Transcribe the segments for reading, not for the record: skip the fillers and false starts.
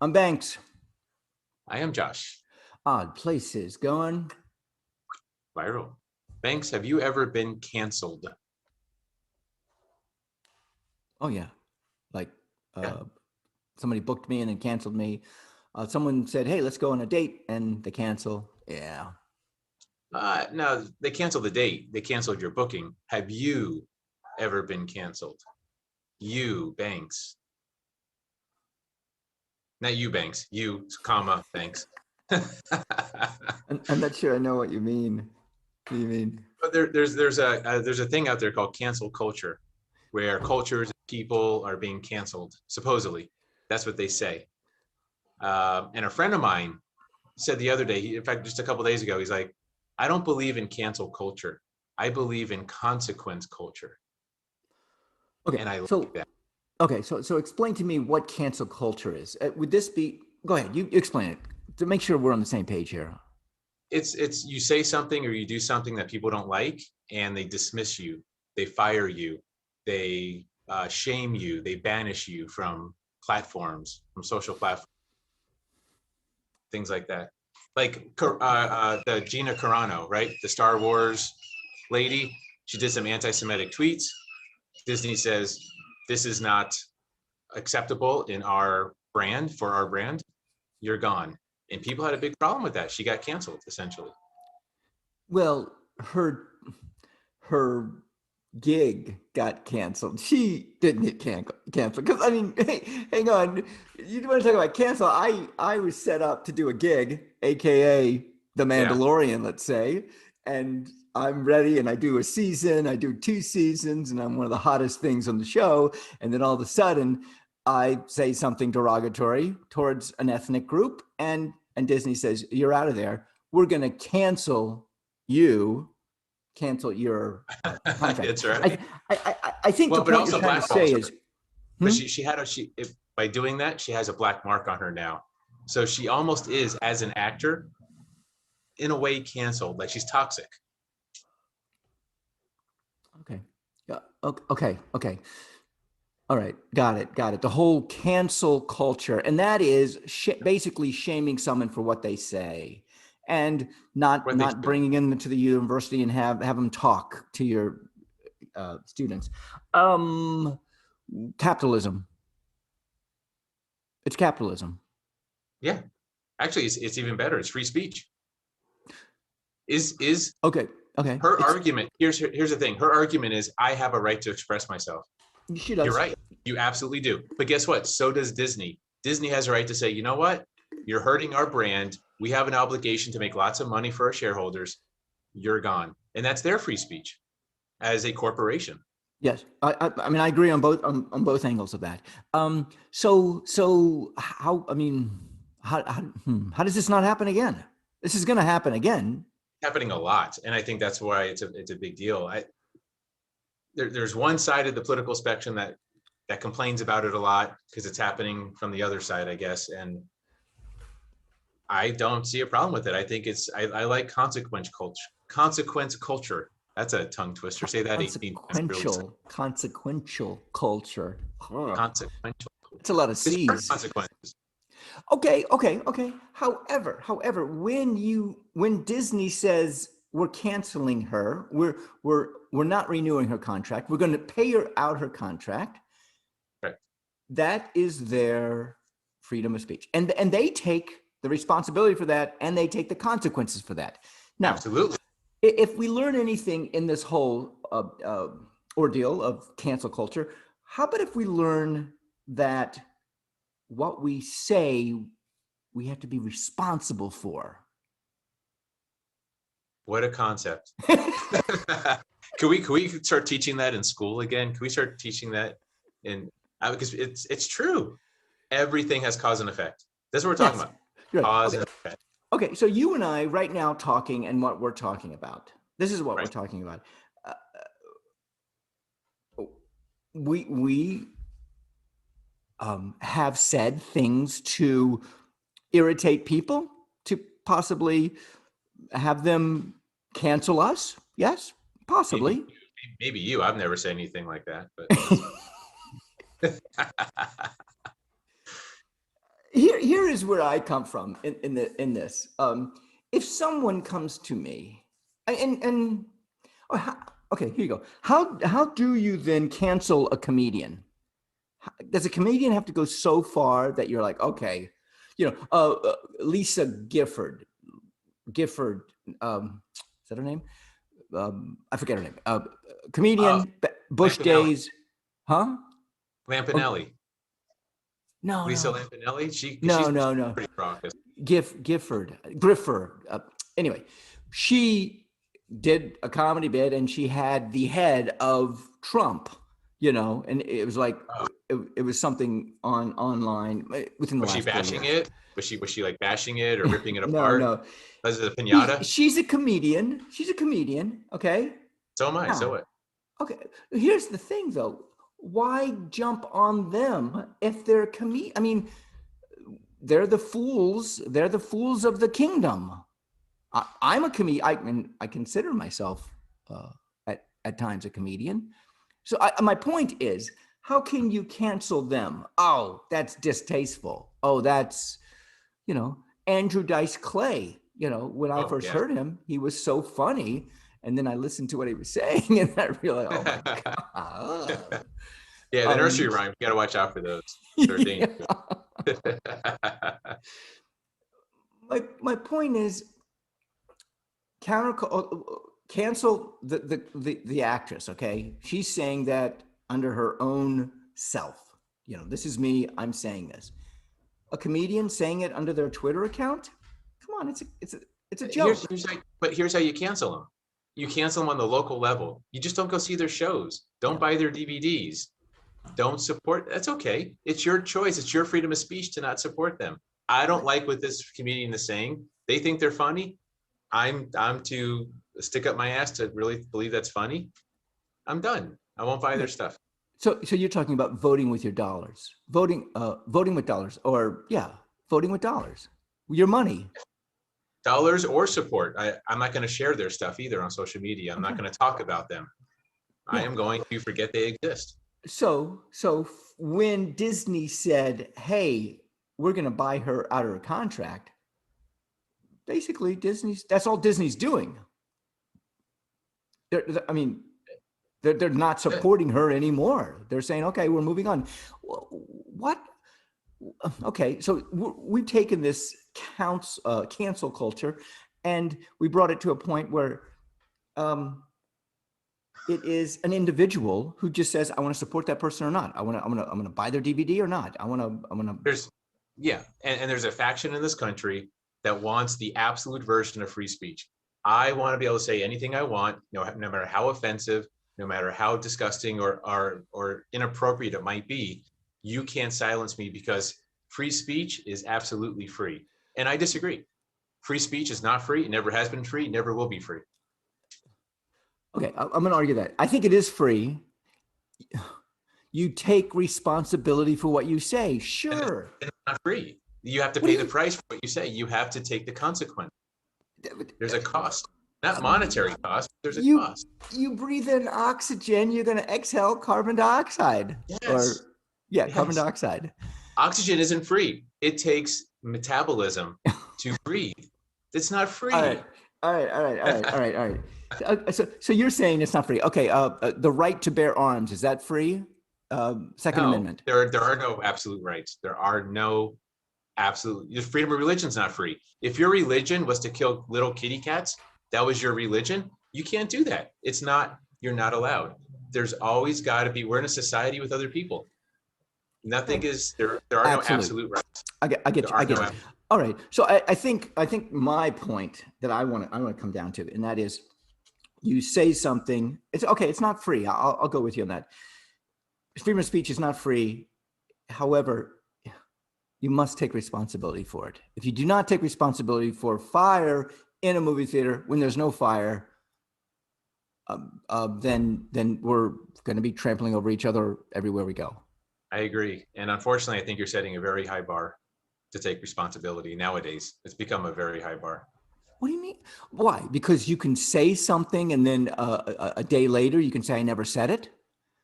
I'm Banks. I am Josh. Odd places going. Viral. Banks, have you ever been canceled? Oh yeah, like Yeah. somebody booked me and then canceled me. Someone said, "Hey, let's go on a date," and they cancel. Yeah. No, they canceled the date. They canceled your booking. Have you ever been canceled? You, Banks. Not you, Banks. You, comma, Banks. I'm not sure I know what you mean. What do you mean? But there's a thing out there called cancel culture, where cultures, people are being canceled. Supposedly, that's what they say. And a friend of mine said the other day, in fact, just a couple of days ago, he's like, I don't believe in cancel culture. I believe in consequence culture. Okay, And I like so that. so explain to me what cancel culture is. Would this be? Go ahead, you explain it to make sure we're on the same page here. It's you say something or you do something that people don't like and they dismiss you, they fire you, they shame you, they banish you from platforms, from social platforms, things like that. Like the Gina Carano, right? The Star Wars lady. She did some anti-Semitic tweets. Disney says this is not acceptable in our brand, for our brand. You're gone. And people had a big problem with that. She got canceled essentially. Well, her gig got canceled. She didn't get canceled because I mean, hey, hang on. You want to talk about cancel? I was set up to do a gig, aka The Yeah. Mandalorian, let's say, and I'm ready, and I do a season. I do 2 seasons, and I'm one of the hottest things on the show. And then all of a sudden, I say something derogatory towards an ethnic group, and Disney says, "You're out of there. We're going to you." Cancel your contract. That's right. I think the Well, but point you're also trying to blackballs say her. is, But hmm? she had a she if, by doing that she has a black mark on her now. So she almost is, as an actor, in a way canceled. Like she's toxic. Okay. Yeah. Okay. All right. Got it. The whole cancel culture, and that is basically shaming someone for what they say, and not What they not bringing them to the university and have them talk to your students. Um, Capitalism. It's capitalism. Yeah, actually, it's even better. It's free speech. Is Okay. Okay. her It's argument? Here's the thing. Her argument is I have a right to express myself. she You're does. right. You absolutely do. But guess what? So does Disney. Disney has a right to say, you know what? You're hurting our brand. We have an obligation to make lots of money for our shareholders. You're gone. And that's their free speech as a corporation. Yes, I mean I agree on both angles of that. So how I mean how does this not happen again? This is going to happen again. Happening a lot. And I think that's why it's a big deal. There's one side of the political spectrum that complains about it a lot because it's happening from the other side, I guess. And I don't see a problem with it. I think I like consequence culture. That's a tongue twister. Say that 18 times really. Consequential culture. Ugh. Consequential It's a culture. lot of It's C's. consequences. Okay. However, when Disney says we're canceling her, we're not renewing her contract. We're going to pay her out her contract. Right. That is their freedom of speech, and they take the responsibility for that, and they take the consequences for that. Now, Absolutely. if we learn anything in this whole ordeal of cancel culture, how about if we learn that what we say we have to be responsible for? What a concept. Can we start teaching that in school again? Can we start teaching that in because it's true. Everything has cause and effect. That's what we're talking Yes, about. right. Cause Okay. and effect. Okay, so you and I right now talking, and what we're talking about. This is what we're Right. talking about. Uh, we have said things to irritate people, to possibly have them cancel us. Yes, Maybe possibly. maybe you. I've never said anything like that, but here, here is where I come from in this. If someone comes to me and oh, okay, here you go. How do you then cancel a comedian? Does a comedian have to go so far that you're like, okay, Lisa Gifford, is that her name? I forget her name. Comedian, Bush Lampanelli. Days, huh? Lampanelli. No, Lisa no. Lampanelli. She's No. pretty raucous. Gifford. Anyway, she did a comedy bit and she had the head of Trump, and it was like, it was something online within the last 4 years. Was she bashing it? Was she like bashing it or ripping it No, apart? no. Was it a pinata? She's a comedian. Okay. So am I. Now, So what? okay. Here's the thing, though. Why jump on them if they're I mean, they're the fools. They're the fools of the kingdom. I'm a comedian. I consider myself at times a comedian. So my point is, how can you cancel them? Oh, that's distasteful. Oh, that's, Andrew Dice Clay. When I first heard him, he was so funny. And then I listened to what he was saying and I realized, oh my God. Yeah, the nursery rhymes, you got to watch out for those. They're dangerous. My point is, cancel the actress. Okay, she's saying that under her own self. This is me. I'm saying this. A comedian saying it under their Twitter account. Come on, it's a joke. Here's how you cancel them. You cancel them on the local level. You just don't go see their shows. Don't buy their DVDs. Don't support. That's okay. It's your choice. It's your freedom of speech to not support them. I don't like what this comedian is saying. They think they're funny. I'm to stick up my ass to really believe that's funny. I'm done. I won't buy their stuff. So you're talking about voting with your dollars, voting with dollars, voting with dollars, your money. Dollars or support. I'm not going to share their stuff either on social media. I'm not going to talk about them. I am going to forget they exist. So when Disney said, hey, we're going to buy her out of her contract, basically that's all Disney's doing. They're not supporting her anymore. They're saying, okay, we're moving on. What? Okay, so we've taken this cancel culture and we brought it to a point where it is an individual who just says, I want to support that person or not. I'm going to buy their DVD or not. And there's a faction in this country that wants the absolute version of free speech. I want to be able to say anything I want, no matter how offensive, no matter how disgusting or inappropriate it might be. You can't silence me because free speech is absolutely free. And I disagree. Free speech is not free. It never has been free. Never will be free. Okay, I'm going to argue that. I think it is free. You take responsibility for what you say. Sure. It's not free. You have to pay the price for what you say. You have to take the consequence. There's a cost, not monetary cost. There's a cost. You breathe in oxygen, you're going to exhale carbon dioxide. Yes. Carbon dioxide. Oxygen isn't free. It takes metabolism to breathe. It's not free. All right. So you're saying it's not free. Okay. The right to bear arms, is that free? Second Amendment. There are no absolute rights. There are no absolute. Freedom of religion is not free. If your religion was to kill little kitty cats, that was your religion. You can't do that. It's not. You're not allowed. There's always got to be. We're in a society with other people. Nothing is there. There are no absolute rights. I get you. All right. So I think my point that I want to come down to, and that is, you say something. It's okay. It's not free. I'll go with you on that. Freedom of speech is not free. However, you must take responsibility for it. If you do not take responsibility for fire in a movie theater when there's no fire, then we're going to be trampling over each other everywhere we go. I agree. And unfortunately, I think you're setting a very high bar to take responsibility nowadays. It's become a very high bar. What do you mean? Why? Because you can say something and then a day later you can say, I never said it?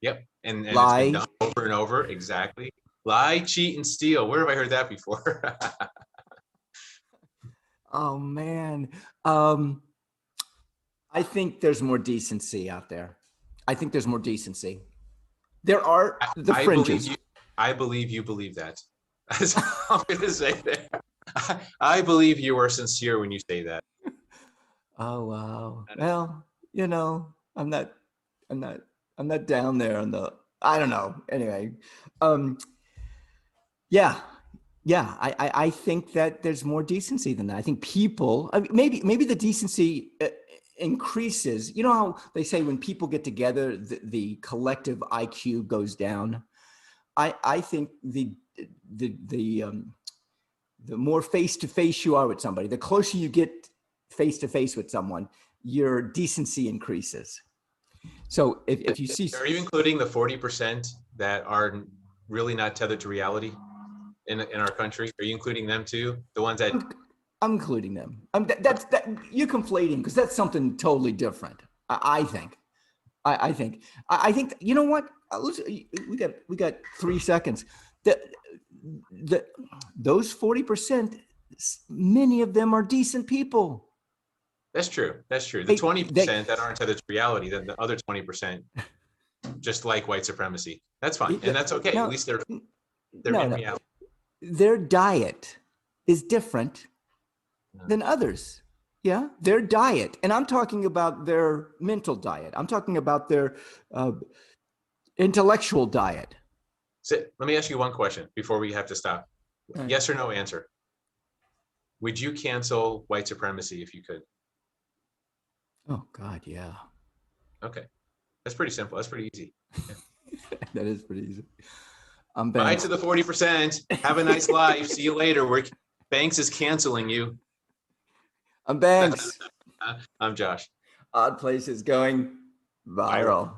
Yep. And lie. It's been done over and over. Exactly. Lie, cheat, and steal. Where have I heard that before? Oh man. Um, I think there's more decency out there. I think there's more decency. There are the I believe fringes. you. I believe you believe that. That's all I'm going to say there. I believe you are sincere when you say that. Oh wow. Well, you know, I'm not, I'm not down there on the. I don't know. Anyway, um, yeah, yeah. I think that there's more decency than that. I think people. I mean, maybe the decency increases. You know how they say when people get together, the collective IQ goes down. I think the more face to face you are with somebody, the closer you get face to face with someone, your decency increases. So if you see, Are you including the 40% that are really not tethered to reality in our country? Are you including them too? The ones that I'm including them. That's that you're conflating because that's something totally different. I think. I think. I think. You know what? We got 3 seconds. The, the those 40%, many of them are decent people. That's true. That's true. The They 20% that aren't tethered to reality, then the other 20% just like white supremacy. That's fine. And that's okay. At no least they're no in no. reality. Their diet is different than others. Yeah, their diet, and I'm talking about their mental diet. I'm talking about their uh, intellectual diet. So let me ask you one question before we have to stop. Right. Yes or no answer. Would you cancel white supremacy if you could? Oh God, yeah. Okay. That's pretty simple. That's pretty easy. That is pretty easy. I'm Bye Banks. to the 40%. Have a nice life. See you later. Banks is canceling you. I'm Banks. I'm Josh. Odd Places going viral.